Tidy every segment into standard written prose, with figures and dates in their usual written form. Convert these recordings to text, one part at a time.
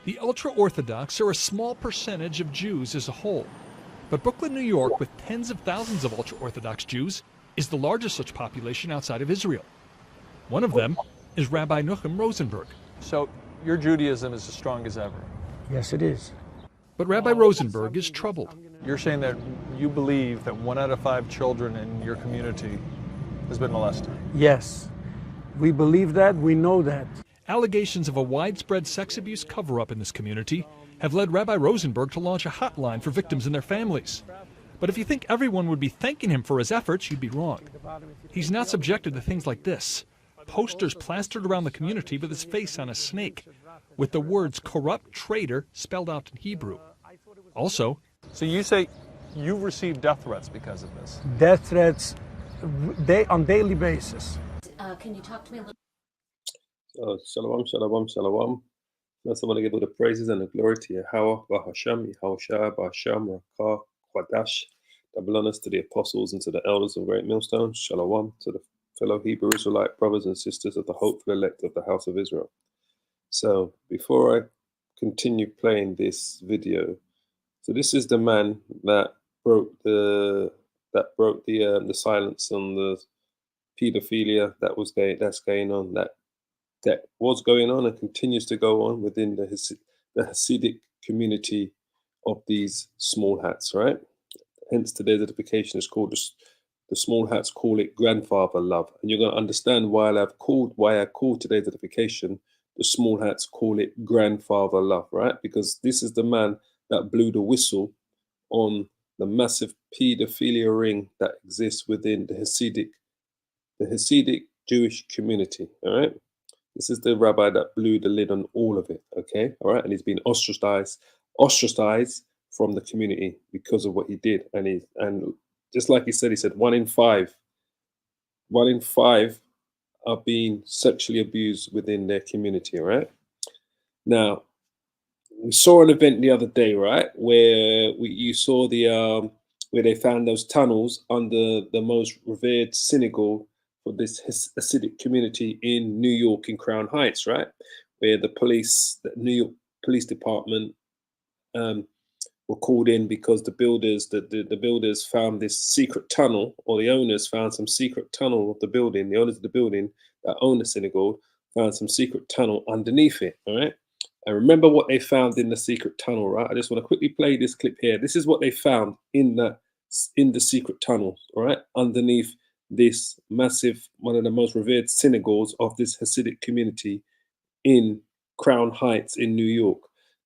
The ultra-Orthodox are a small percentage of Jews as a whole. But Brooklyn, New York, with tens of thousands of ultra-Orthodox Jews, is the largest such population outside of Israel. One of them is Rabbi Nuchem Rosenberg. So your Judaism is as strong as ever. Yes, it is. But Rabbi Rosenberg is troubled. You're saying that you believe that 1 out of 5 children in your community has been molested. Yes. We believe that. We know that. Allegations of a widespread sex abuse cover-up in this community have led Rabbi Rosenberg to launch a hotline for victims and their families. But if you think everyone would be thanking him for his efforts, you'd be wrong. He's not subjected to things like this. Posters plastered around the community with his face on a snake, with the words corrupt traitor spelled out in Hebrew. Also, So you say you've received death threats because of this. Death threats on daily basis. Can you talk to me a little? Shalom, shalom, shalom. First, I want to give all the praises and the glory to Yahweh, Bahasham, Yahushua, Bahasham, Rakah, Kwadash. Double honors to the apostles and to the elders of Great Millstone. Shalom to the fellow Hebrew Israelite brothers and sisters of the hopeful elect of the house of Israel. So, before I continue playing this video, so this is the man that broke the silence on the pedophilia that's going on, that was going on and continues to go on within the Hasidic community of these small hats, right? Hence today's edification is called the small hats call it grandfather love, and you're going to understand why I called today's edification the small hats call it grandfather love, right? Because this is the man that blew the whistle on the massive pedophilia ring that exists within the Hasidic Jewish community, all right? This is the rabbi that blew the lid on all of it, okay? All right, and he's been ostracized from the community because of what he did. And just like he said 1 in 5 are being sexually abused within their community, right? Now, we saw an event the other day, right, where you saw where they found those tunnels under the most revered synagogue for this Hasidic community in New York, in Crown Heights, right? Where the New York Police Department were called in because the builders found this secret tunnel, or the owners found some secret tunnel of the building. The owners of the building that own the synagogue found some secret tunnel underneath it, all right? And remember what they found in the secret tunnel, right? I just want to quickly play this clip here. This is what they found in the secret tunnel, all right? Underneath this massive, one of the most revered synagogues of this Hasidic community in Crown Heights in New York.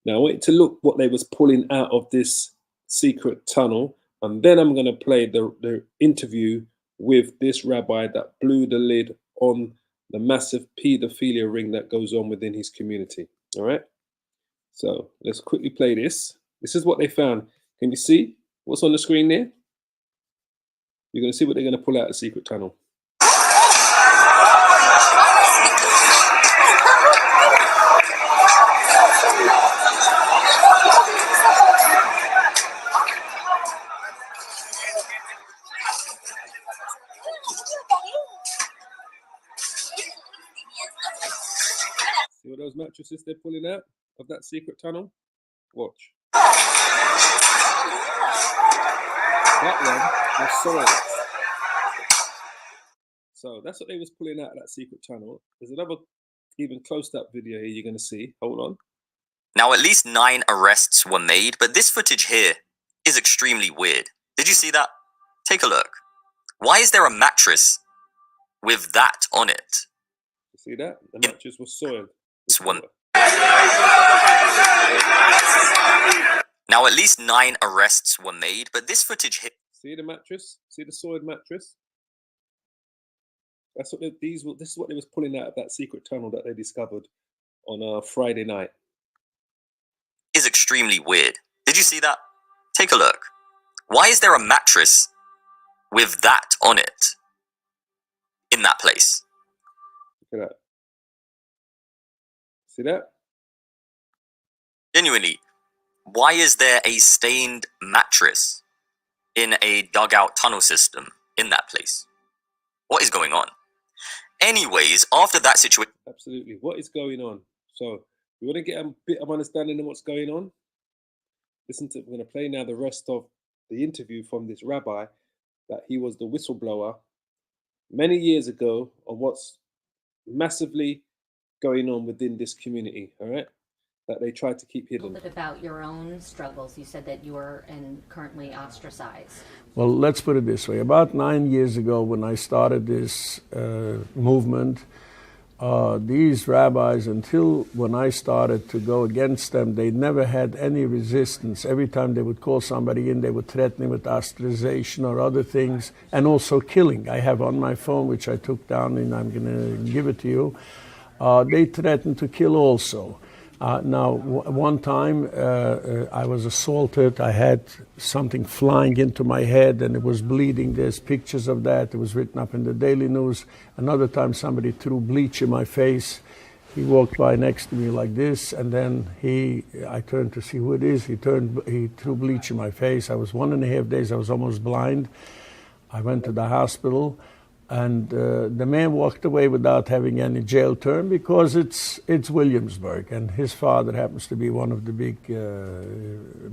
Now, I want you to look what they was pulling out of this secret tunnel, and then I'm going to play the interview with this rabbi that blew the lid on the massive pedophilia ring that goes on within his community. All right? So let's quickly play this. This is what they found. Can you see what's on the screen there? You're going to see what they're going to pull out of the secret tunnel. See what those mattresses they're pulling out of that secret tunnel? Watch. That one was soil. So that's what they was pulling out of that secret tunnel. There's another even close-up video here you're going to see. Hold on. Now, at least 9 arrests were made, but this footage here is extremely weird. Did you see that? Take a look. Why is there a mattress with that on it? You see that? The mattress was soiled. This one. Now, at least 9 arrests were made, but this footage here. See the mattress? See the soiled mattress? That's what this is what they was pulling out of that secret tunnel that they discovered on Friday night. Is extremely weird. Did you see that? Take a look. Why is there a mattress with that on it in that place? Look at that. See that? Genuinely, why is there a stained mattress in a dugout tunnel system in that place? What is going on? Anyways, after that situation... Absolutely. What is going on? So You want to get a bit of understanding of what's going on? Listen to, we're going to play now the rest of the interview from this rabbi, that he was the whistleblower many years ago on what's massively going on within this community, all right? That they try to keep A little hidden. bit about your own struggles. You said that you were currently ostracized. Well, let's put it this way. About 9 years ago, when I started this movement, these rabbis, until when I started to go against them, they never had any resistance. Every time they would call somebody in, they would threaten him with ostracization or other things, and also killing. I have on my phone, which I took down, and I'm going to give it to you. They threatened to kill also. One time I was assaulted. I had something flying into my head and it was bleeding. There's pictures of that. It was written up in the Daily News. Another time somebody threw bleach in my face. He walked by next to me like this, and then I turned to see who it is. He threw bleach in my face. I was 1.5 days. I was almost blind. I went to the hospital. And the man walked away without having any jail term because it's Williamsburg, and his father happens to be one of the big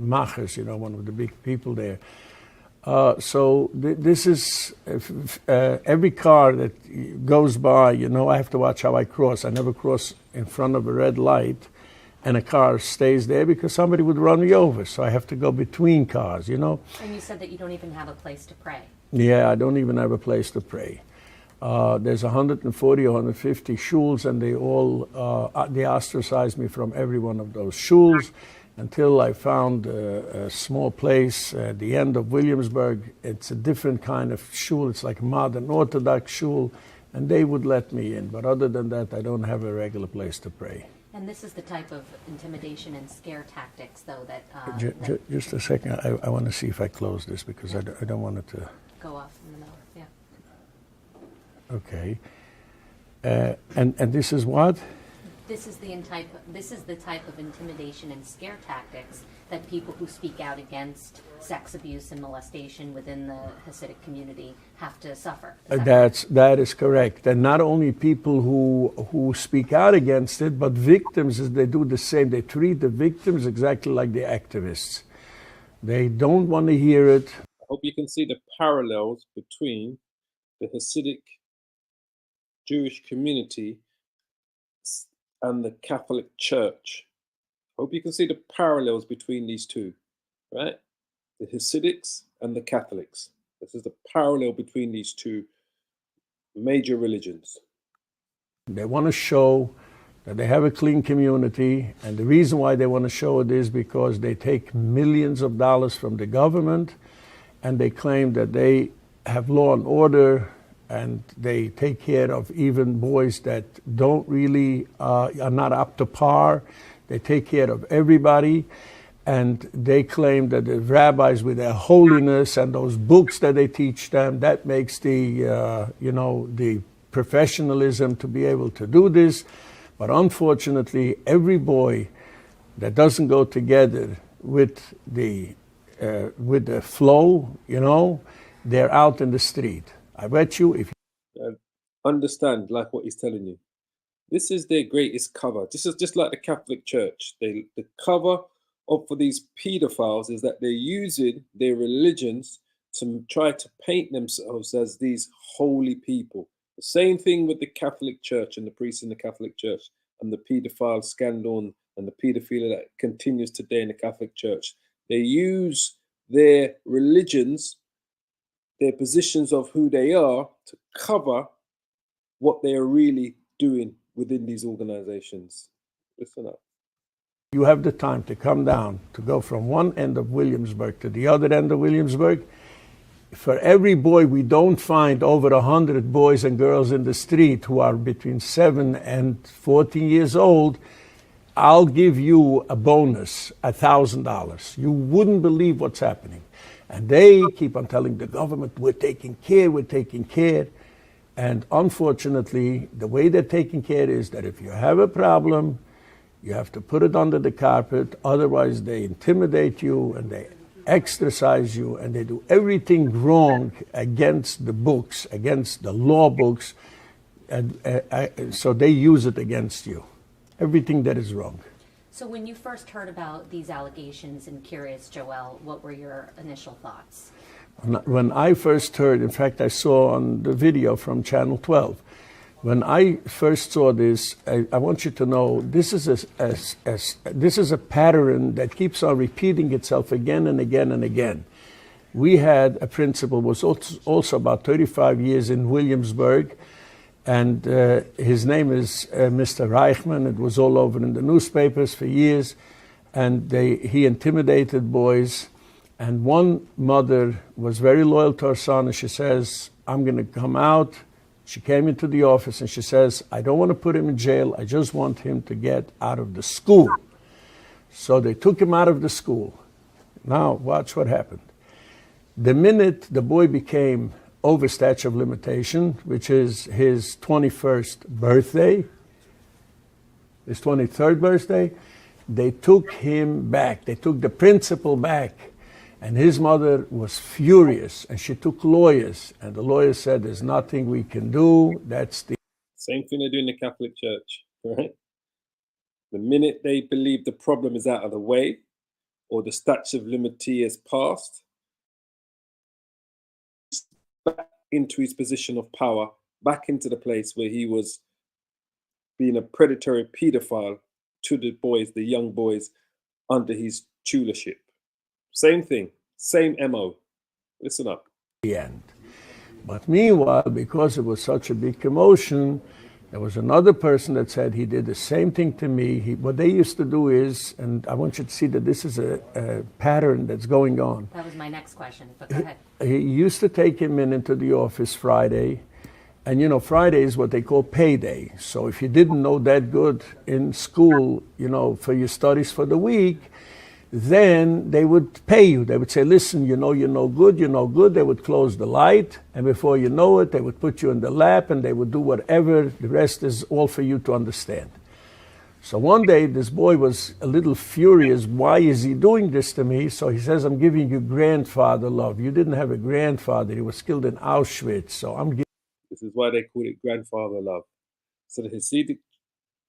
machers, one of the big people there. This is every car that goes by, I have to watch how I cross. I never cross in front of a red light, and a car stays there because somebody would run me over. So I have to go between cars, And you said that you don't even have a place to pray. Yeah, I don't even have a place to pray. There's 140 or 150 shuls, and they ostracized me from every one of those shuls until I found a small place at the end of Williamsburg. It's a different kind of shul. It's like a modern Orthodox shul, and they would let me in. But other than that, I don't have a regular place to pray. And this is the type of intimidation and scare tactics, though, that Just a second. I want to see if I close this because I don't want it to go off in the middle. Yeah. Okay. And this is what? This is the type of intimidation and scare tactics that people who speak out against sex abuse and molestation within the Hasidic community have to suffer. That is correct. And not only people who speak out against it, but victims, they do the same. They treat the victims exactly like the activists. They don't want to hear it. I hope you can see the parallels between the Hasidic Jewish community and the Catholic Church. I hope you can see the parallels between these two, right? The Hasidics and the Catholics. This is the parallel between these two major religions. They want to show that they have a clean community, and the reason why they want to show it is because they take millions of dollars from the government, and they claim that they have law and order, and they take care of even boys that don't really are not up to par. They take care of everybody, and they claim that the rabbis, with their holiness and those books that they teach them, that makes the professionalism to be able to do this. But unfortunately, every boy that doesn't go together with the flow, they're out in the street. I bet you if you understand, like what he's telling you, this is their greatest cover. This is just like the Catholic Church. The cover for these pedophiles is that they're using their religions to try to paint themselves as these holy people. The same thing with the Catholic Church and the priests in the Catholic Church and the pedophile scandal and the pedophilia that continues today in the Catholic Church. They use their religions, their positions of who they are, to cover what they are really doing within these organizations. Listen up. You have the time to come down, to go from one end of Williamsburg to the other end of Williamsburg. For every boy we don't find over 100 boys and girls in the street who are between 7 and 14 years old, I'll give you a bonus, $1,000. You wouldn't believe what's happening. And they keep on telling the government, we're taking care. And unfortunately, the way they're taking care is that if you have a problem, you have to put it under the carpet. Otherwise, they intimidate you and they exercise you and they do everything wrong against the books, against the law books. And so they use it against you. Everything that is wrong. So when you first heard about these allegations in Curious Joel, what were your initial thoughts? When I first heard, in fact, I saw on the video from Channel 12, when I first saw this, I want you to know this is a pattern that keeps on repeating itself again and again and again. We had a principal who was also about 35 years in Williamsburg, and his name is Mr. Reichman. It was all over in the newspapers for years, and he intimidated boys. And one mother was very loyal to her son, and she says, I'm going to come out. She came into the office and she says, I don't want to put him in jail. I just want him to get out of the school. So they took him out of the school. Now, watch what happened. The minute the boy became over statute of limitation, which is his 21st birthday, his 23rd birthday, they took him back. They took the principal back. And his mother was furious, and she took lawyers. And the lawyers said, there's nothing we can do. That's the Same thing they do in the Catholic Church, right? The minute they believe the problem is out of the way or the statute of limity is passed, back into his position of power, back into the place where he was being a predatory paedophile to the boys, the young boys, under his tutorship. Same thing, same MO. Listen up. end. But meanwhile, because it was such a big commotion, there was another person that said he did the same thing to me. What they used to do is, and I want you to see that this is a pattern that's going on. That was my next question, but go ahead. He used to take him into the office Friday, and you know, Friday is what they call payday. So if you didn't know that good in school, you know, for your studies for the week, then they would pay you. They would say, listen, you know, you're no good, you're no good. They would close the light, and before you know it, they would put you in the lap, and they would do whatever. The rest is all for you to understand. So one day, this boy was a little furious. Why is he doing this to me? So he says, I'm giving you grandfather love. You didn't have a grandfather. He was killed in Auschwitz. So I'm giving. This is why they call it grandfather love. So the Hasidic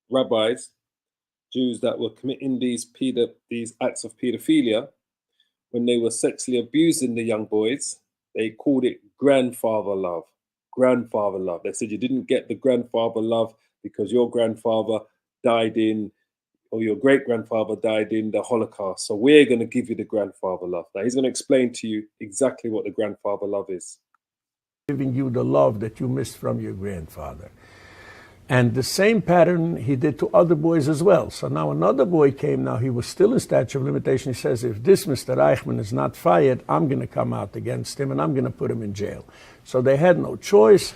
rabbis, Jews that were committing these acts of pedophilia, when they were sexually abusing the young boys, they called it grandfather love. Grandfather love. They said you didn't get the grandfather love because your grandfather died in, or your great-grandfather died in the Holocaust. So we're going to give you the grandfather love. Now he's going to explain to you exactly what the grandfather love is. Giving you the love that you missed from your grandfather. And the same pattern he did to other boys as well. So now another boy came, now he was still in statute of limitation. He says, if this Mr. Reichman is not fired, I'm going to come out against him and I'm going to put him in jail. So they had no choice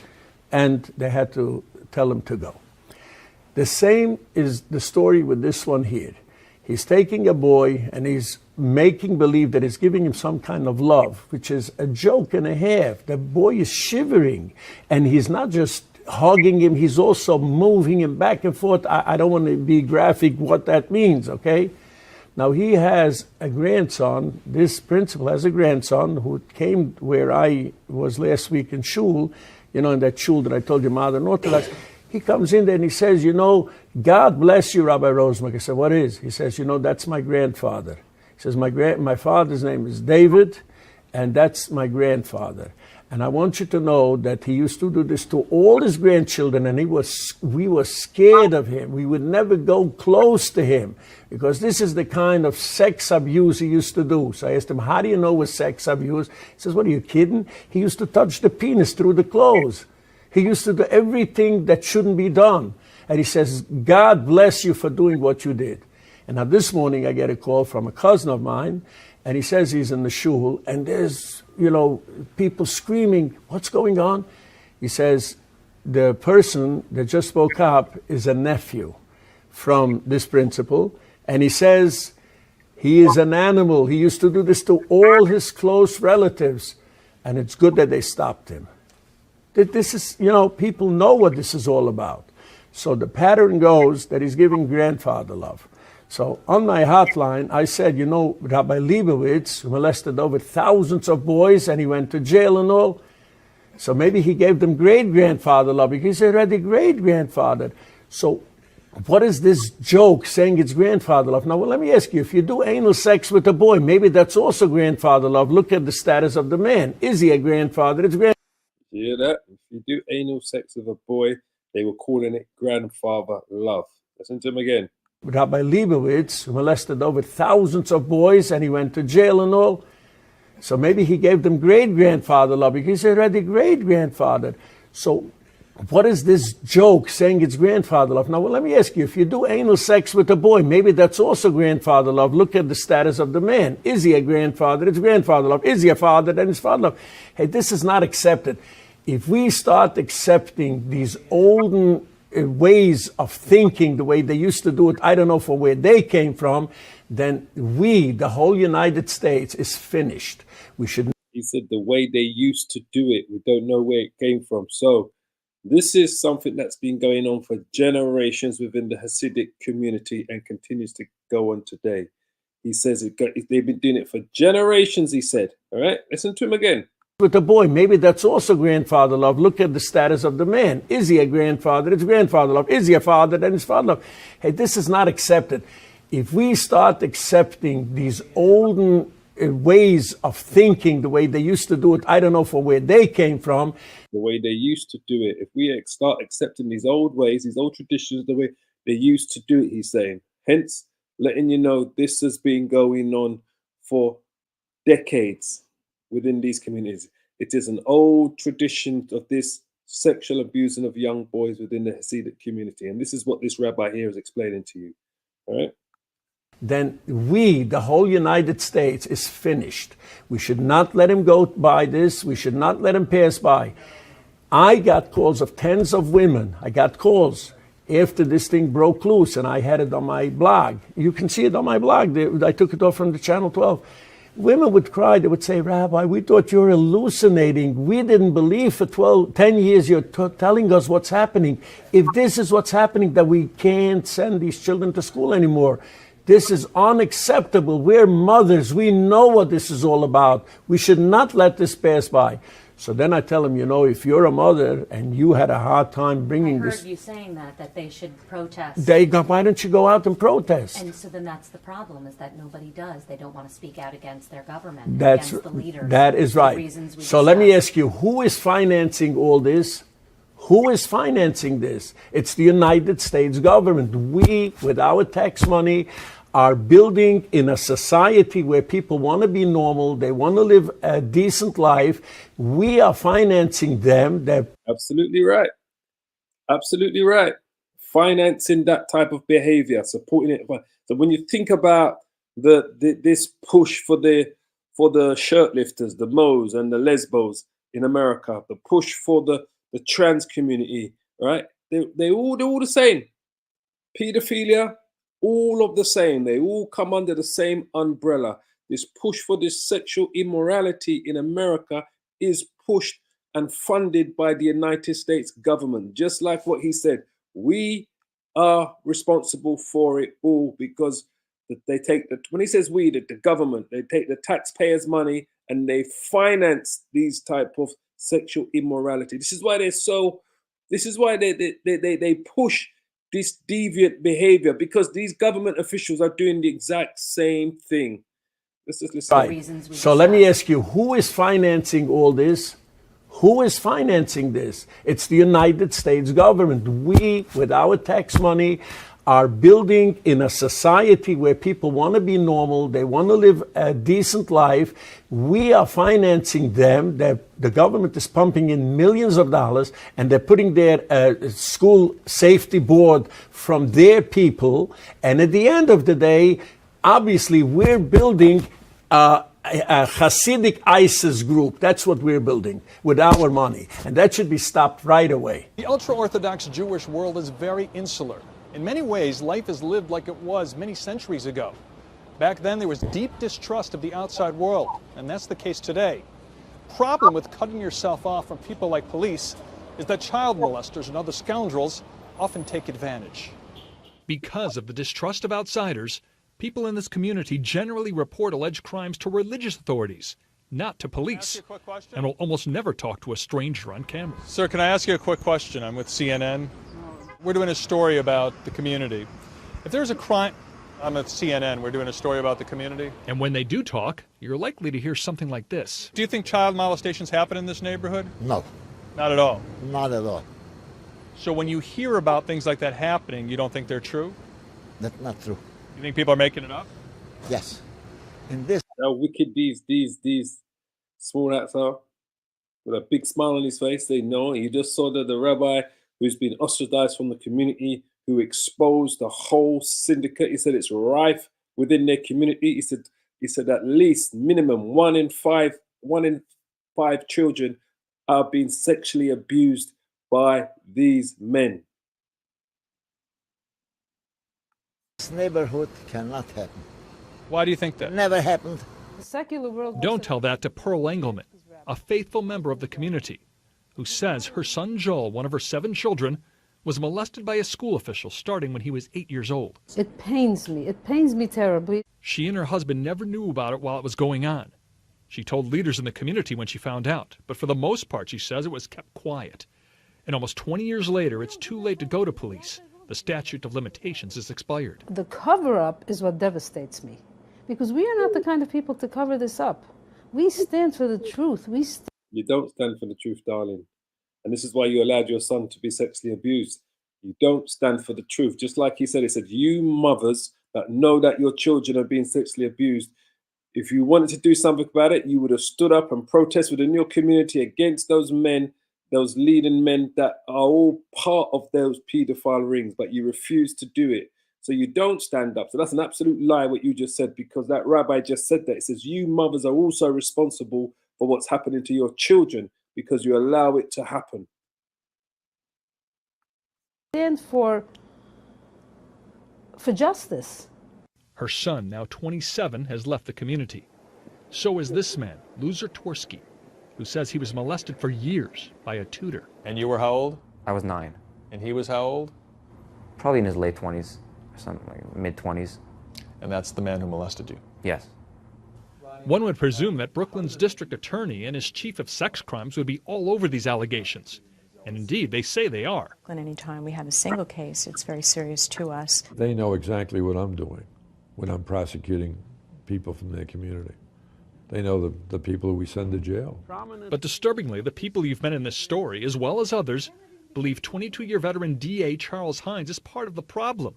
and they had to tell him to go. The same is the story with this one here. He's taking a boy and he's making believe that he's giving him some kind of love, which is a joke and a half. The boy is shivering and he's not just hugging him, he's also moving him back and forth. I don't want to be graphic what that means, okay? Now he has a grandson, this principal has a grandson who came where I was last week in shul, you know, in that shul that I told you, Modern Orthodox. He comes in there and he says, you know, God bless you, Rabbi Rosenberg. I said, what is? He says, you know, that's my grandfather. He says, my father's name is David, and that's my grandfather. And I want you to know that he used to do this to all his grandchildren, and we were scared of him. We would never go close to him because this is the kind of sex abuse he used to do. So I asked him, how do you know it was sex abuse? He says, what, are you kidding? He used to touch the penis through the clothes. He used to do everything that shouldn't be done. And he says, God bless you for doing what you did. And now this morning I get a call from a cousin of mine, and he says he's in the shul, and there's, you know, people screaming, what's going on? He says, the person that just spoke up is a nephew from this principal, and he says he is an animal. He used to do this to all his close relatives, and it's good that they stopped him. This is, you know, people know what this is all about. So the pattern goes that he's giving grandfather love. So on my hotline, I said, you know, Rabbi Leibowitz molested over thousands of boys and he went to jail and all. So maybe he gave them great-grandfather love because he's already great-grandfather. So what is this joke saying it's grandfather love? Now, well, let me ask you, if you do anal sex with a boy, maybe that's also grandfather love. Look at the status of the man. Is he a grandfather? It's grandfather. You hear that? If you do anal sex with a boy, they were calling it grandfather love. Listen to him again. Rabbi Leibowitz molested over thousands of boys and he went to jail and all. So maybe he gave them great-grandfather love because he's already great-grandfather. So what is this joke saying it's grandfather love? Now, well, let me ask you, if you do anal sex with a boy, maybe that's also grandfather love. Look at the status of the man. Is he a grandfather? It's grandfather love. Is he a father? Then it's father love. Hey, this is not accepted. If we start accepting these olden ways of thinking the way they used to do it, I don't know from where they came from, then we, the whole United States, is finished. We should. He said the way they used to do it, we don't know where it came from. So this is something that's been going on for generations within the Hasidic community and continues to go on today. He says they've been doing it for generations, he said. All right, listen to him again. With a boy, maybe that's also grandfather love. Look at the status of the man. Is he a grandfather? It's grandfather love. Is he a father? Then it's father love. Hey, this is not accepted. If we start accepting these olden ways of thinking the way they used to do it, I don't know from where they came from. The way they used to do it. If we start accepting these old ways, these old traditions, the way they used to do it, he's saying. Hence, letting you know this has been going on for decades within these communities. It is an old tradition of this sexual abusing of young boys within the Hasidic community. And this is what this rabbi here is explaining to you. All right? Then we, the whole United States, is finished. We should not let him go by this. We should not let him pass by. I got calls of tens of women. I got calls after this thing broke loose, and I had it on my blog. You can see it on my blog. I took it off from the Channel 12. Women would cry. They would say, Rabbi, we thought you were hallucinating. We didn't believe for 10 years you're telling us what's happening. If this is what's happening, that we can't send these children to school anymore. This is unacceptable. We're mothers. We know what this is all about. We should not let this pass by. So then I tell them, you know, if you're a mother and you had a hard time bringing this. I heard you saying that they should protest. Why don't you go out and protest? And so then that's the problem, is that nobody does. They don't want to speak out against their government, against the leaders. That is right. So let me ask you, who is financing all this? Who is financing this? It's the United States government. We, with our tax money, are building in a society where people want to be normal, they want to live a decent life. We are financing them. They're absolutely right. Absolutely right. Financing that type of behavior, supporting it. So when you think about this push for the shirt lifters, the Moes and the Lesbos in America, the push for the trans community, right? They're all the same. Pedophilia, all of the same. They all come under the same umbrella. This push for this sexual immorality in America is pushed and funded by the United States government. Just like what he said, we are responsible for it all, because they take when he says we, the government, they take the taxpayers' money and they finance these type of sexual immorality. This is why they push this deviant behavior, because these government officials are doing the exact same thing. Let's just listen. Right. So let me ask you, who is financing all this? Who is financing this? It's the United States government. We, with our tax money, are building in a society where people want to be normal, they want to live a decent life. We are financing them. The government is pumping in millions of dollars, and they're putting their school safety board from their people. And at the end of the day, obviously, we're building a Hasidic ISIS group. That's what we're building with our money. And that should be stopped right away. The ultra-Orthodox Jewish world is very insular. In many ways, life is lived like it was many centuries ago. Back then, there was deep distrust of the outside world, and that's the case today. Problem with cutting yourself off from people like police is that child molesters and other scoundrels often take advantage. Because of the distrust of outsiders, people in this community generally report alleged crimes to religious authorities, not to police, and will almost never talk to a stranger on camera. Sir, can I ask you a quick question? I'm with CNN. We're doing a story about the community. If there's a crime, I'm at CNN, we're doing a story about the community. And when they do talk, you're likely to hear something like this. Do you think child molestations happen in this neighborhood? No, Not at all. not at all. So when you hear about things like that happening, you don't think they're true? That's not true. You think people are making it up? Yes. In this, How wicked these small acts are. With a big smile on his face, they know. You just saw that the rabbi who's been ostracized from the community, who exposed the whole syndicate. He said it's rife within their community. He said at least minimum one in five children are being sexually abused by these men. this neighborhood cannot happen. Why do you think that? Never happened. The secular world Don't tell that to Pearl Engelman, a faithful member of the community, who says her son Joel, one of her 7 children, was molested by a school official starting when he was 8 years old. It pains me. It pains me terribly. She and her husband never knew about it while it was going on. She told leaders in the community when she found out, but for the most part, she says it was kept quiet. And almost 20 years later, it's too late to go to police. The statute of limitations is expired. The cover-up is what devastates me, because we are not the kind of people to cover this up. We stand for the truth. You don't stand for the truth, darling. And this is why you allowed your son to be sexually abused. You don't stand for the truth. Just like he said, you mothers that know that your children are being sexually abused, if you wanted to do something about it, you would have stood up and protested within your community against those men, those leading men that are all part of those paedophile rings, but you refuse to do it. So you don't stand up. So that's an absolute lie what you just said, because that rabbi just said that. It says you mothers are also responsible for what's happening to your children because you allow it to happen. Stand for justice. Her son, now 27, has left the community. So is this man, Loser Tversky, who says he was molested for years by a tutor. And you were how old? I was 9, And he was how old? probably in his late 20s, or something like mid-20s. And that's the man who molested you. Yes. One would presume that Brooklyn's district attorney and his chief of sex crimes would be all over these allegations. And indeed, they say they are. Anytime we have a single case, it's very serious to us. They know exactly what I'm doing when I'm prosecuting people from their community. They know the people who we send to jail. But disturbingly, the people you've met in this story, as well as others, believe 22-year veteran DA Charles Hines is part of the problem.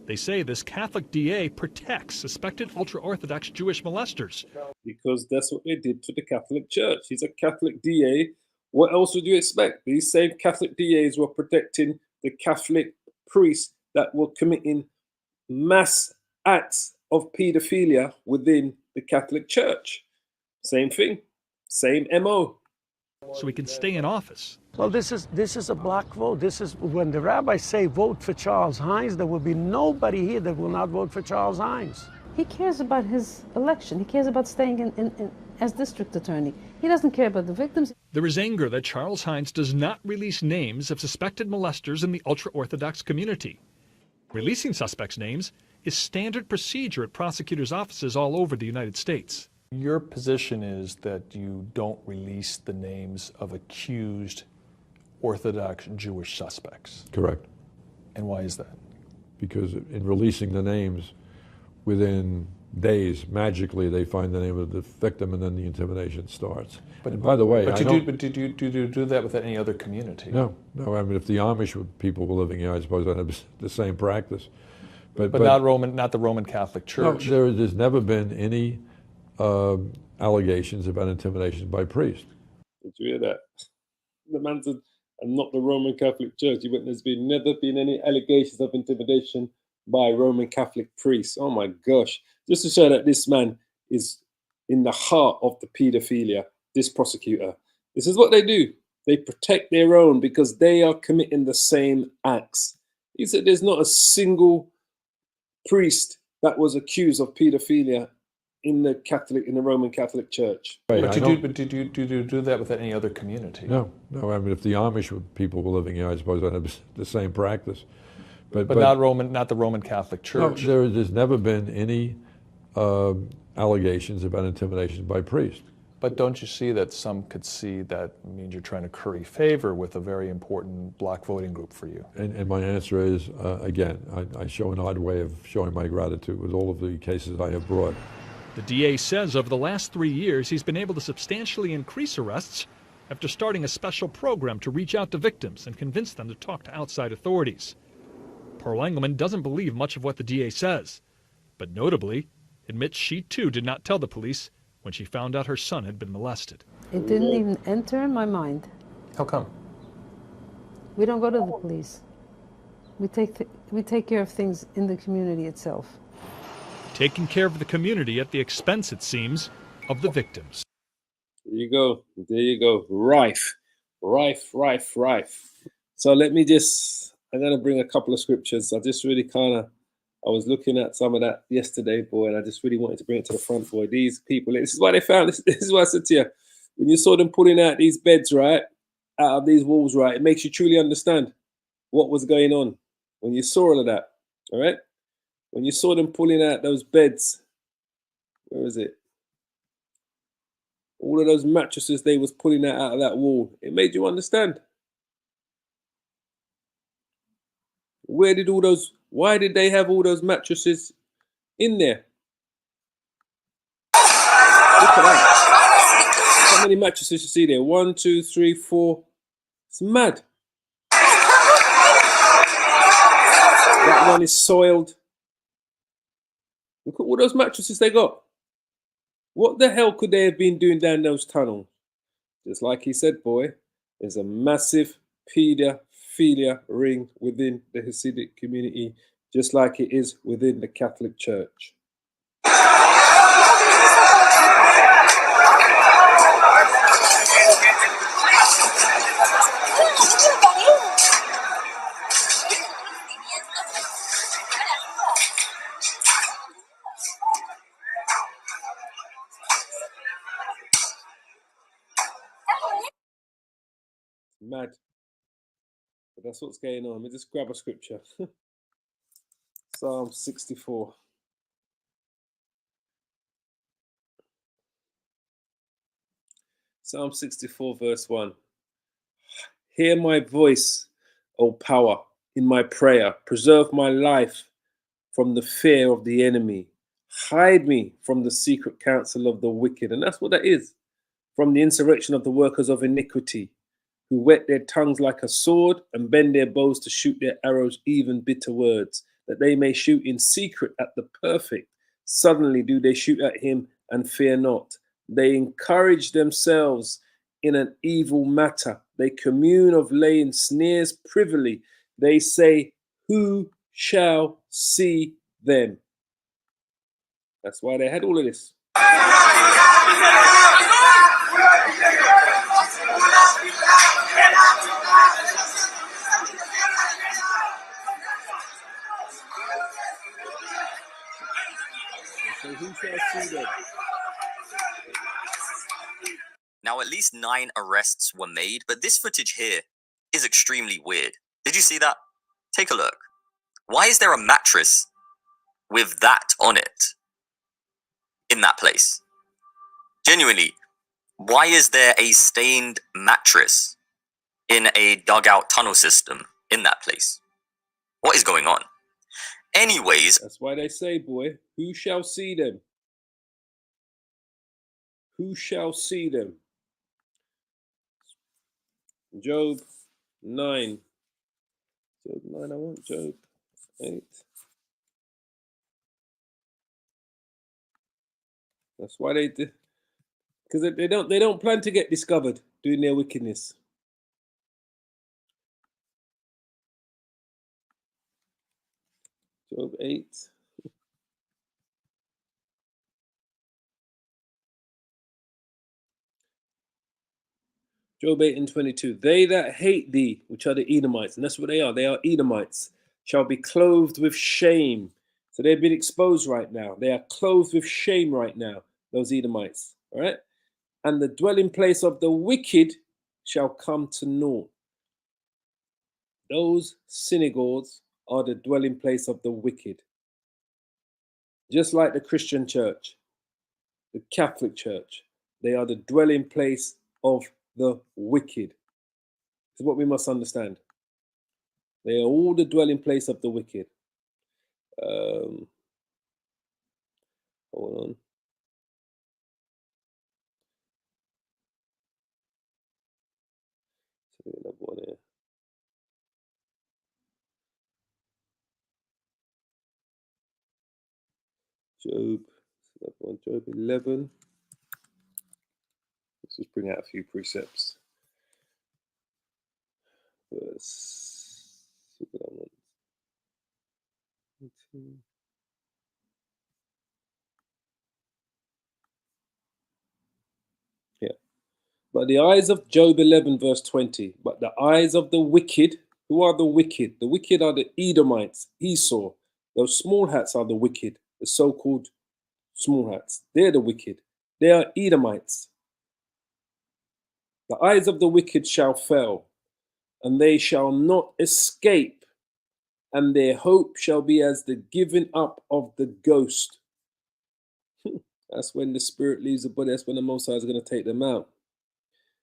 They say this Catholic DA protects suspected ultra-Orthodox Jewish molesters. Because that's what they did to the Catholic Church. He's a Catholic DA. What else would you expect? These same Catholic DAs were protecting the Catholic priests that were committing mass acts of paedophilia within the Catholic Church. Same thing, same MO. So he can stay in office. Well, this is a block vote. This is when the rabbis say vote for Charles Hines, there will be nobody here that will not vote for Charles Hines. He cares about his election. He cares about staying in as district attorney. He doesn't care about the victims. There is anger that Charles Hines does not release names of suspected molesters in the ultra-Orthodox community. Releasing suspects' names is standard procedure at prosecutors' offices all over the United States. Your position is that you don't release the names of accused Orthodox Jewish suspects. Correct. And why is that? Because in releasing the names, within days, magically, they find the name of the victim, and then the intimidation starts. And by the way, did you do that with any other community? No. I mean, if the Amish people were living here, I suppose I'd have the same practice. But not the Roman Catholic Church. No, there's never been any allegations about intimidation by priests. Did you hear that? The man said, "I'm not the Roman Catholic Church." There's never been any allegations of intimidation by Roman Catholic priests. Oh my gosh. Just to show that this man is in the heart of the paedophilia, this prosecutor. This is what they do. They protect their own because they are committing the same acts. He said there's not a single priest that was accused of paedophilia in the Roman Catholic Church. But did you do that with any other community? No. I mean, if the Amish people were living here, I suppose I'd have the same practice. But not the Roman Catholic Church. No, there's never been any allegations about intimidation by priests. But don't you see that some could see that means you're trying to curry favor with a very important black voting group for you? And my answer is, again, I show an odd way of showing my gratitude with all of the cases I have brought. The DA says over the last 3 years, he's been able to substantially increase arrests after starting a special program to reach out to victims and convince them to talk to outside authorities. Pearl Engelman doesn't believe much of what the DA says, but notably admits she too did not tell the police when she found out her son had been molested. It didn't even enter my mind. How come? We don't go to the police. We take care of things in the community itself. Taking care of the community at the expense, it seems, of the victims. There you go. There you go. Rife. So let me I'm going to bring a couple of scriptures. I was looking at some of that yesterday, boy, and I just really wanted to bring it to the front, boy. These people, this is why they found this. This is why I said to you, when you saw them pulling out these beds, right, out of these walls, right, it makes you truly understand what was going on when you saw all of that, all right? When you saw them pulling out those beds, where is it? All of those mattresses they was pulling out of that wall, it made you understand. Why did they have all those mattresses in there? Look at that. How many mattresses you see there? 1, 2, 3, 4. It's mad. That one is soiled. Look at all those mattresses they got. What the hell could they have been doing down those tunnels? Just like he said, boy, there's a massive pedophilia ring within the Hasidic community, just like it is within the Catholic Church. Mad. But that's what's going on. Let me just grab a scripture. Psalm 64. Psalm 64, verse 1. Hear my voice, O power, in my prayer. Preserve my life from the fear of the enemy. Hide me from the secret counsel of the wicked. And that's what that is. From the insurrection of the workers of iniquity, who whet their tongues like a sword and bend their bows to shoot their arrows, even bitter words, that they may shoot in secret at the perfect. Suddenly do they shoot at him and fear not. They encourage themselves in an evil matter. They commune of laying snares privily. They say, who shall see them? That's why they had all of this. So who shall see them? Now, at least 9 arrests were made, but this footage here is extremely weird. Did you see that? Take a look. Why is there a mattress with that on it in that place? Genuinely, why is there a stained mattress in a dugout tunnel system in that place? What is going on? Anyways. That's why they say, boy, who shall see them? Who shall see them? Job 9. Job 9, I want Job 8. That's why they do. Because they don't plan to get discovered doing their wickedness. Job 8. Job 8 and 22. They that hate thee, which are the Edomites, and that's what they are Edomites, shall be clothed with shame. So they've been exposed right now. They are clothed with shame right now, those Edomites. All right? And the dwelling place of the wicked shall come to naught. Those synagogues are the dwelling place of the wicked. Just like the Christian church, the Catholic Church, They are the dwelling place of the wicked. This is what we must understand. They are all the dwelling place of the wicked. Hold on. Another one here. Job, another one, Job 11. Let's just bring out a few precepts. Verse 18. Yeah. But the eyes of Job 11, verse 20. But the eyes of the wicked, who are the wicked? The wicked are the Edomites, Esau. Those small hats are the wicked, the so-called small hats. They're the wicked. They are Edomites. The eyes of the wicked shall fail, and they shall not escape, and their hope shall be as the giving up of the ghost. That's when the spirit leaves the body. That's when the Most High is going to take them out.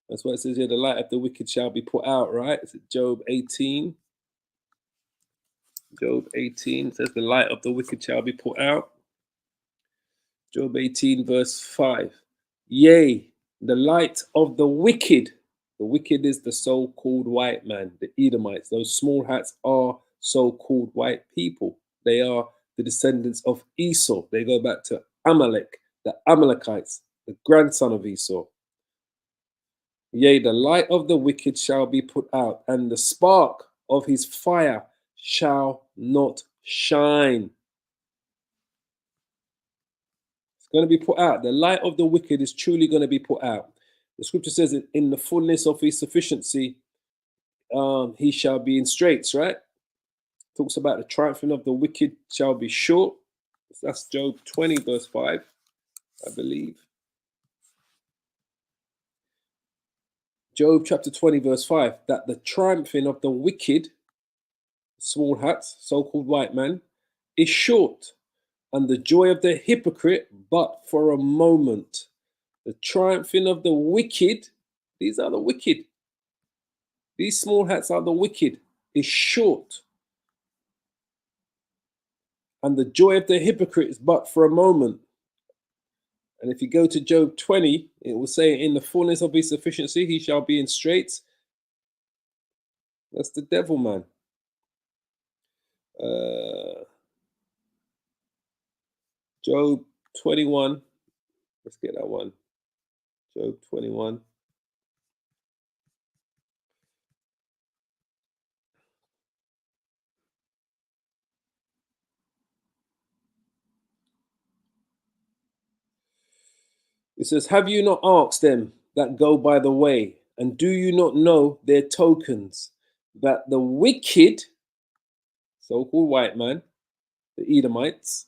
That's why it says here, the light of the wicked shall be put out, right? It's Job 18. Job 18 says the light of the wicked shall be put out. Job 18 verse 5. Yea, the light of the wicked is the so-called white man, the Edomites. Those small hats are so-called white people. They are the descendants of Esau. They go back to Amalek, the Amalekites, the grandson of Esau. Yea, the light of the wicked shall be put out, and the spark of his fire shall not shine. It's going to be put out. The light of the wicked is truly going to be put out. The scripture says, in the fullness of his sufficiency, he shall be in straits, right? Talks about the triumphing of the wicked shall be short. That's Job 20, verse 5, I believe. Job chapter 20, verse 5, that the triumphing of the wicked, small hats, so-called white man, is short, and the joy of the hypocrite but for a moment. The triumphing of the wicked, these are the wicked. These small hats are the wicked, is short. And the joy of the hypocrite is but for a moment. And if you go to Job 20, it will say, in the fullness of his sufficiency, he shall be in straits. That's the devil, man. Job 21. Let's get that one. Job 21. It says, have you not asked them that go by the way, and do you not know their tokens, that the wicked, so-called white man, the Edomites,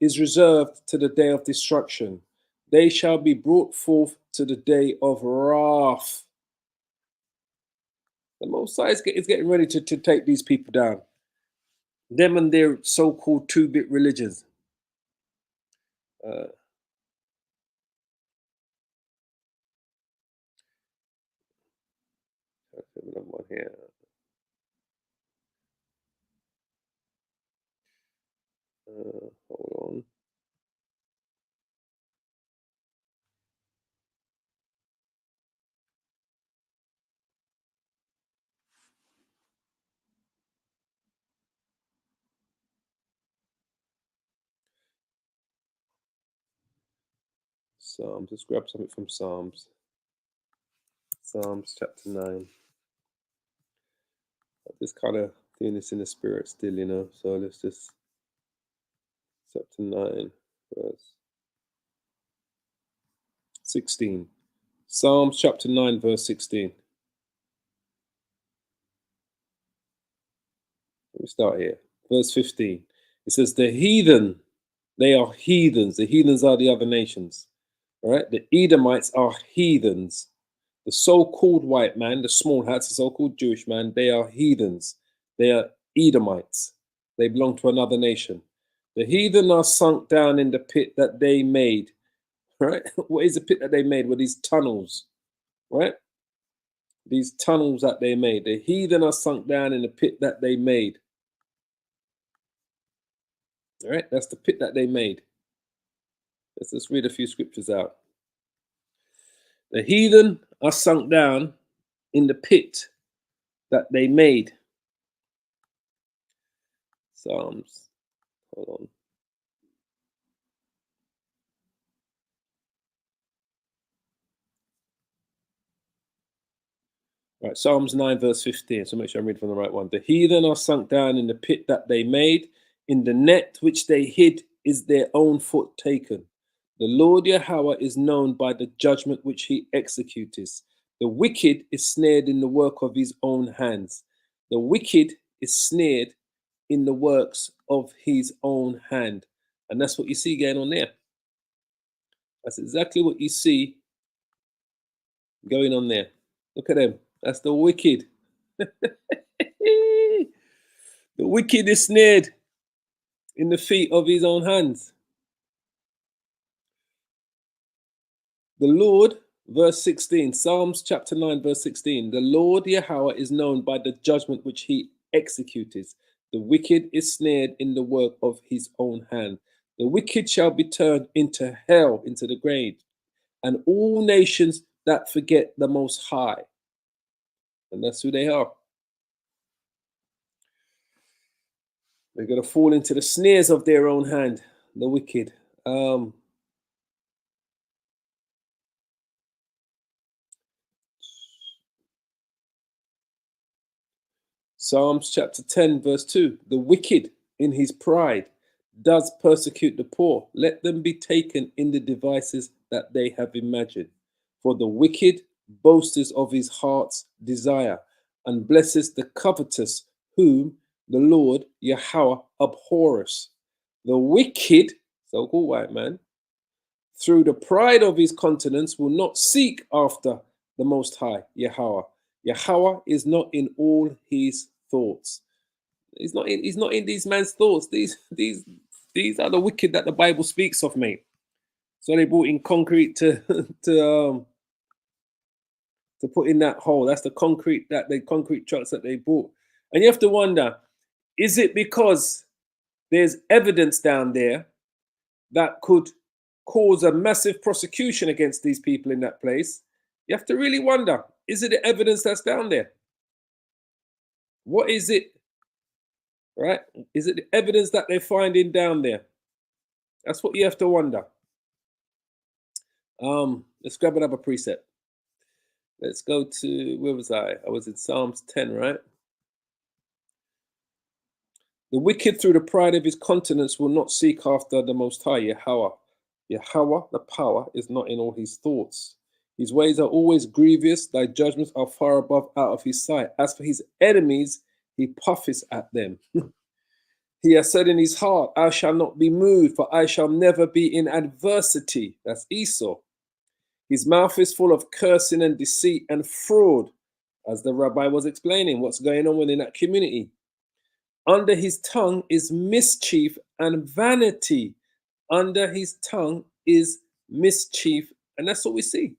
is reserved to the day of destruction? They shall be brought forth to the day of wrath. The Most High is getting ready to take these people down. Them and their so-called two-bit religions. Another one here. Hold on. Psalms. Let's grab something from Psalms. Psalms chapter 9. I'm just kind of doing this in the spirit still, you know. So let's just chapter 9, verse 16. Psalms chapter 9, verse 16. Let me start here. Verse 15. It says, the heathen, they are heathens. The heathens are the other nations. All right? The Edomites are heathens. The so-called white man, the small hats, the so-called Jewish man, they are heathens. They are Edomites. They belong to another nation. The heathen are sunk down in the pit that they made. right? What is the pit that they made? Were these tunnels, right? These tunnels that they made. The heathen are sunk down in the pit that they made. All right, that's the pit that they made. Let's just read a few scriptures out. The heathen are sunk down in the pit that they made. Psalms, hold on. Right, Psalms 9 verse 15, so make sure I'm reading from the right one. The heathen are sunk down in the pit that they made, in the net which they hid is their own foot taken. The Lord Yahweh is known by the judgment which he executeth. The wicked is snared in the work of his own hands. The wicked is snared in the works of his own hand. And that's what you see going on there. That's exactly what you see going on there. Look at them. That's the wicked. The wicked is snared in the feet of his own hands. The Lord, verse 16, Psalms chapter 9, verse 16. The Lord Yahweh is known by the judgment which he executeth. The wicked is snared in the work of his own hand. The wicked shall be turned into hell, into the grave, and all nations that forget the Most High. And that's who they are. They're going to fall into the snares of their own hand, the wicked. Psalms chapter 10, verse 2. The wicked in his pride does persecute the poor. Let them be taken in the devices that they have imagined. For the wicked boasteth of his heart's desire, and blesses the covetous, whom the Lord Yahweh abhorreth. The wicked, so-called white man, through the pride of his countenance will not seek after the Most High, Yahweh. Yahweh is not in all his thoughts. He's not in these man's thoughts. These are the wicked that the Bible speaks of, mate. So they brought in concrete to put in that hole. That's the concrete trucks that they brought. And you have to wonder, is it because there's evidence down there that could cause a massive prosecution against these people in that place? You have to really wonder, is it the evidence that's down there? What is it? Right? Is it the evidence that they're finding down there? That's what you have to wonder. Let's grab another precept. Let's go to, where was I? I was in Psalms 10, right? The wicked through the pride of his countenance will not seek after the Most High, Yahweh. Yahweh, the power, is not in all his thoughts. His ways are always grievous. Thy judgments are far above out of his sight. As for his enemies, he puffeth at them. He has said in his heart, I shall not be moved, for I shall never be in adversity. That's Esau. His mouth is full of cursing and deceit and fraud, as the rabbi was explaining what's going on within that community. Under his tongue is mischief and vanity. Under his tongue is mischief. And that's what we see.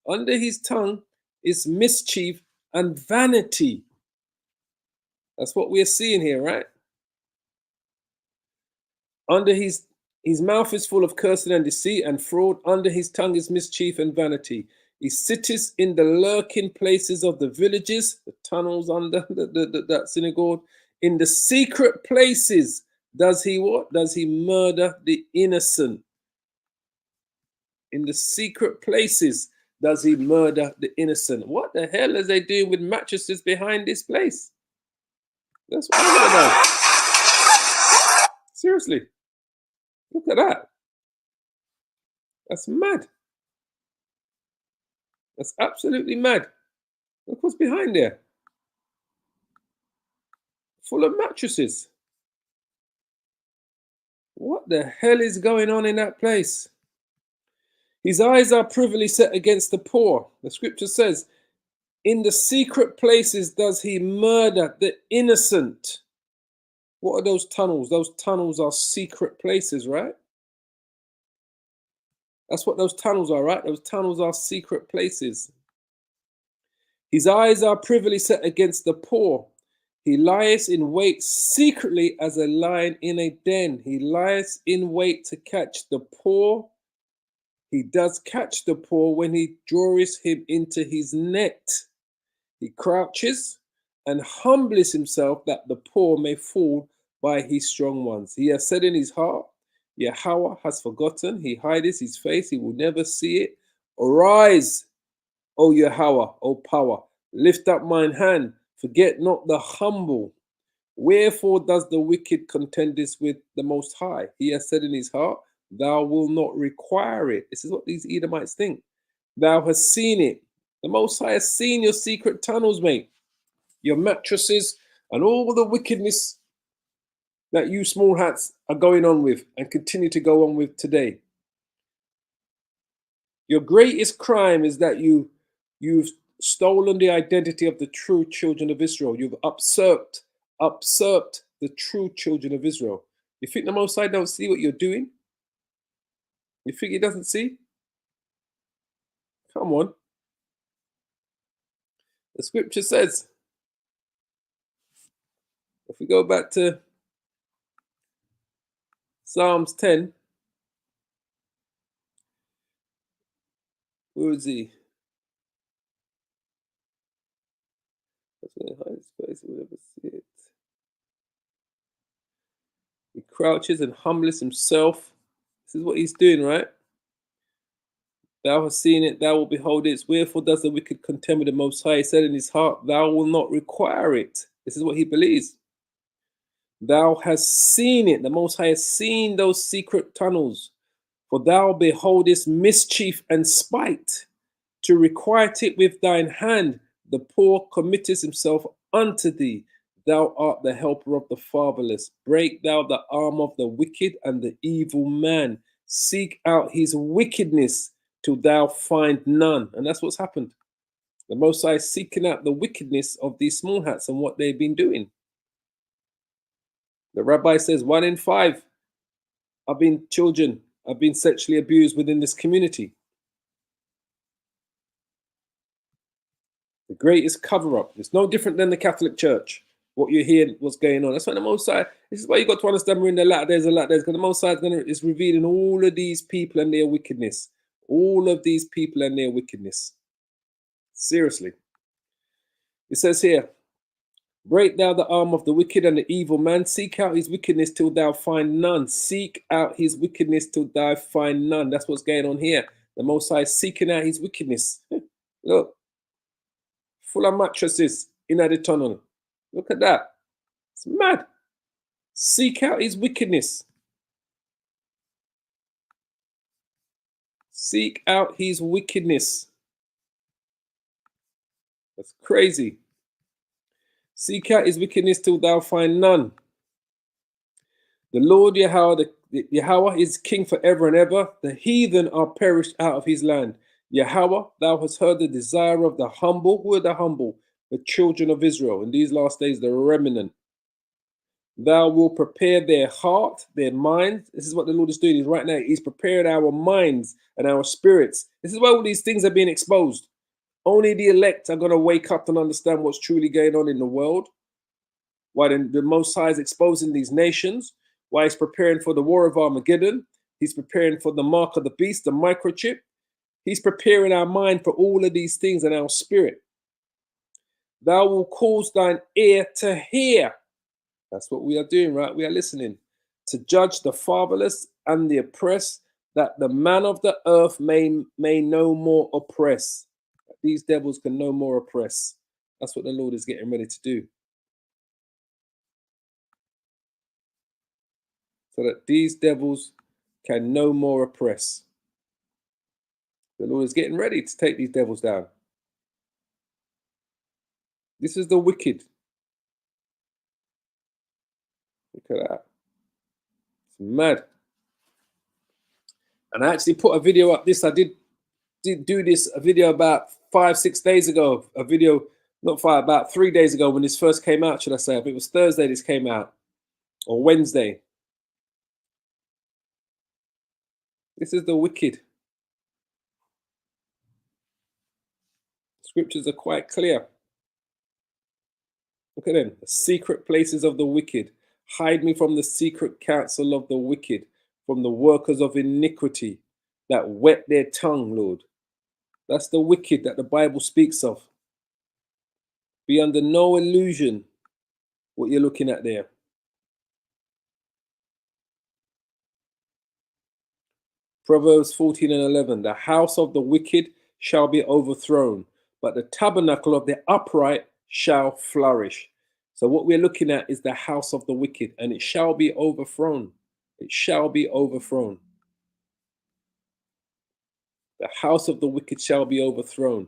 Under his tongue is mischief and vanity. That's what we're seeing here, right? Under his mouth is full of cursing and deceit and fraud. Under his tongue is mischief and vanity. He sitteth in the lurking places of the villages, the tunnels under that synagogue. In the secret places does he what? Does he murder the innocent? In the secret places does he murder the innocent? What the hell is they doing with mattresses behind this place? That's what I'm about. Seriously. Look at that. That's mad. That's absolutely mad. Look what's behind there. Full of mattresses. What the hell is going on in that place? His eyes are privily set against the poor. The scripture says, in the secret places does he murder the innocent. What are those tunnels? Those tunnels are secret places, right? That's what those tunnels are, right? Those tunnels are secret places. His eyes are privily set against the poor. He lies in wait secretly as a lion in a den. He lies in wait to catch the poor. He does catch the poor when he draws him into his net. He crouches and humbles himself that the poor may fall by his strong ones. He has said in his heart, Yahweh has forgotten. He hides his face. He will never see it. Arise, O Yahweh, O power. Lift up mine hand. Forget not the humble. Wherefore does the wicked contend this with the Most High? He has said in his heart, thou wilt not require it. This is what these Edomites think. Thou hast seen it. The Most High has seen your secret tunnels, mate. Your mattresses and all the wickedness that you small hats are going on with and continue to go on with today. Your greatest crime is that you've stolen the identity of the true children of Israel. You've usurped the true children of Israel. You think the Most High don't see what you're doing? You think he doesn't see? Come on. The scripture says, if we go back to Psalms 10, where is he? That's when he hides his face, we'll never see it. He crouches and humbles himself. This is what he's doing, right? Thou hast seen it, thou wilt behold it. Wherefore does the wicked contend with the Most High? He said in his heart, thou wilt not require it. This is what he believes. Thou hast seen it. The Most High has seen those secret tunnels. For thou beholdest mischief and spite. To requite it with thine hand, the poor committeth himself unto thee. Thou art the helper of the fatherless. Break thou the arm of the wicked and the evil man. Seek out his wickedness till thou find none. And that's what's happened. The Most High is seeking out the wickedness of these small hats and what they've been doing. The rabbi says 1 in 5 have been sexually abused within this community. The greatest cover-up. It's no different than the Catholic Church. What you hear, what's going on. That's why the Most High, this is why you got to understand we're in the latter days, because the Most High is revealing all of these people and their wickedness. All of these people and their wickedness. Seriously. It says here, break thou the arm of the wicked and the evil man. Seek out his wickedness till thou find none. Seek out his wickedness till thou find none. That's what's going on here. The Most High is seeking out his wickedness. Look. Full of mattresses in the tunnel. Look at that. It's mad. Seek out his wickedness. Seek out his wickedness. That's crazy. Seek out his wickedness till thou find none. The Lord Yahweh, Yahweh is king forever and ever. The heathen are perished out of his land. Yahweh, thou hast heard the desire of the humble. Who are the humble? The children of Israel. In these last days, the remnant. Thou wilt prepare their heart, their mind. This is what the Lord is doing. He's right now, he's prepared our minds and our spirits. This is why all these things are being exposed. Only the elect are going to wake up and understand what's truly going on in the world. Why the Most High is exposing these nations. Why he's preparing for the war of Armageddon. He's preparing for the mark of the beast, the microchip. He's preparing our mind for all of these things and our spirit. Thou will cause thine ear to hear. That's what we are doing, right? We are listening. To judge the fatherless and the oppressed, that the man of the earth may no more oppress. These devils can no more oppress. That's what the Lord is getting ready to do. So that these devils can no more oppress. The Lord is getting ready to take these devils down. This is the wicked. Look at that. It's mad. And I actually put a video up this. I did do this a video about 5-6 days ago. A video, about 3 days ago when this first came out, should I say. I think it was Thursday this came out. Or Wednesday. This is the wicked. Scriptures are quite clear. Look at them. The secret places of the wicked. Hide me from the secret counsel of the wicked, from the workers of iniquity that wet their tongue, Lord. That's the wicked that the Bible speaks of. Be under no illusion what you're looking at there. Proverbs 14 and 11. The house of the wicked shall be overthrown, but the tabernacle of the upright shall flourish. So what we're looking at is the house of the wicked, and it shall be overthrown. It shall be overthrown. The house of the wicked shall be overthrown.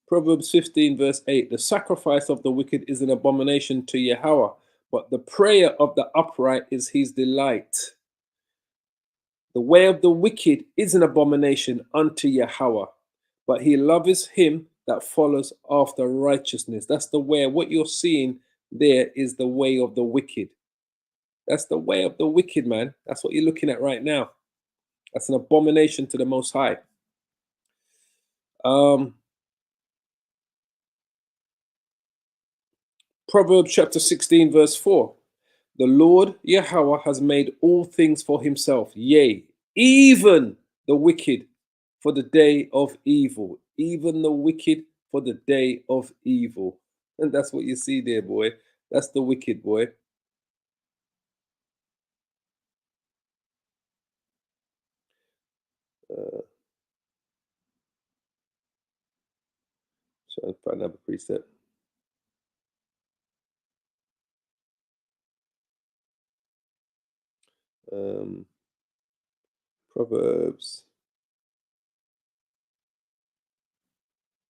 Proverbs 15 verse 8. The sacrifice of the wicked is an abomination to Yahweh, but the prayer of the upright is his delight. The way of the wicked is an abomination unto Yahweh, but he loveth him that follows after righteousness. That's the way. What you're seeing there is the way of the wicked. That's the way of the wicked, man. That's what you're looking at right now. That's an abomination to the Most High. Proverbs chapter 16 verse 4. The Lord Yahweh has made all things for himself, yea, even the wicked for the day of evil. Even the wicked for the day of evil. And that's what you see there, boy. That's the wicked, boy. Trying to find another precept.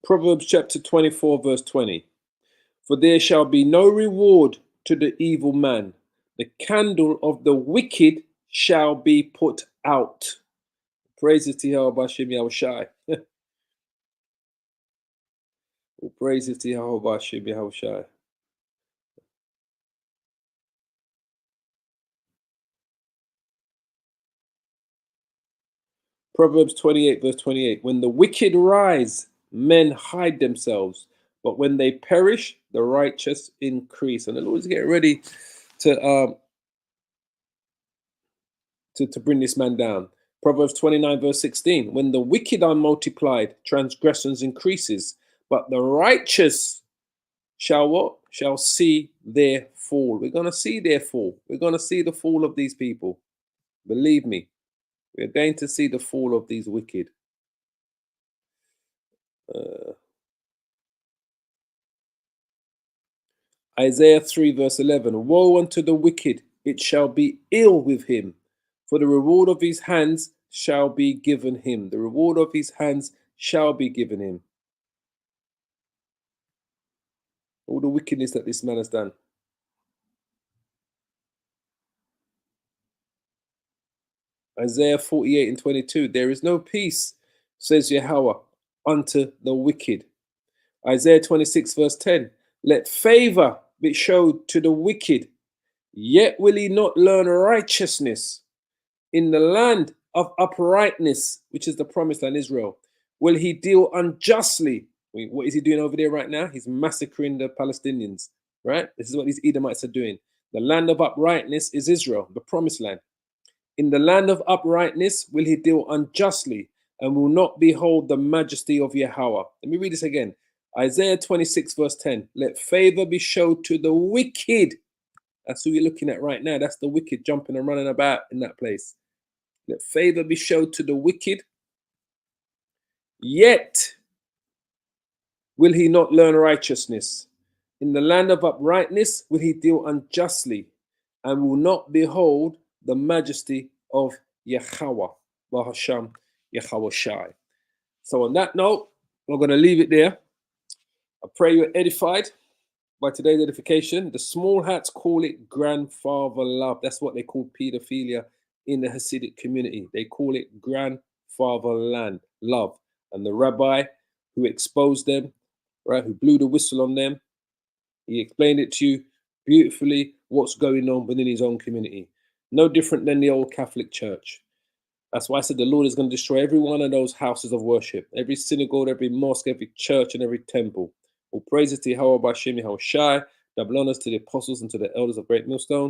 Proverbs chapter 24 verse 20. For there shall be no reward to the evil man. The candle of the wicked shall be put out. Praises to Yahweh Hashem Yahushai. Praises to Yahweh Hashem Yahushai. Proverbs 28 verse 28. When the wicked rise, men hide themselves, but when they perish, the righteous increase. And the Lord is getting ready to bring this man down. Proverbs 29 verse 16. When the wicked are multiplied, transgressions increases, but the righteous shall what? Shall see their fall. We're going to see their fall. We're going to see the fall of these people. Believe me. We're going to see the fall of these wicked. Isaiah 3 verse 11. Woe unto the wicked, it shall be ill with him, for the reward of his hands shall be given him. The reward of his hands shall be given him. All the wickedness that this man has done. Isaiah 48 and 22. There is no peace, says Yahweh, unto the wicked. Isaiah 26 verse 10. Let favor be showed to the wicked, yet will he not learn righteousness. In the land of uprightness, which is the promised land, Israel, will he deal unjustly. What is he doing over there right now? He's massacring the Palestinians, right? This is what these Edomites are doing. The land of uprightness is Israel, the promised land. In the land of uprightness will he deal unjustly, and will not behold the majesty of Yahweh. Let me read this again. Isaiah 26 verse 10. Let favor be showed to the wicked. That's who you're looking at right now. That's the wicked jumping and running about in that place. Let favor be showed to the wicked. Yet will he not learn righteousness. In the land of uprightness will he deal unjustly, and will not behold the majesty of Yahweh. Bahasham Yahweh Shai. So on that note, we're going to leave it there. I pray you're edified by today's edification. The small hats call it grandfather love. That's what they call pedophilia in the Hasidic community. They call it grandfather love. And the rabbi who exposed them right, who blew the whistle on them. He explained it to you beautifully, what's going on within his own community. No different than the old Catholic Church. That's why I said the Lord is going to destroy every one of those houses of worship, every synagogue, every mosque, every church, and every temple. All praises to Yahweh B'Shem Yahweh Shai, double honors to the apostles and to the elders of Great Millstone.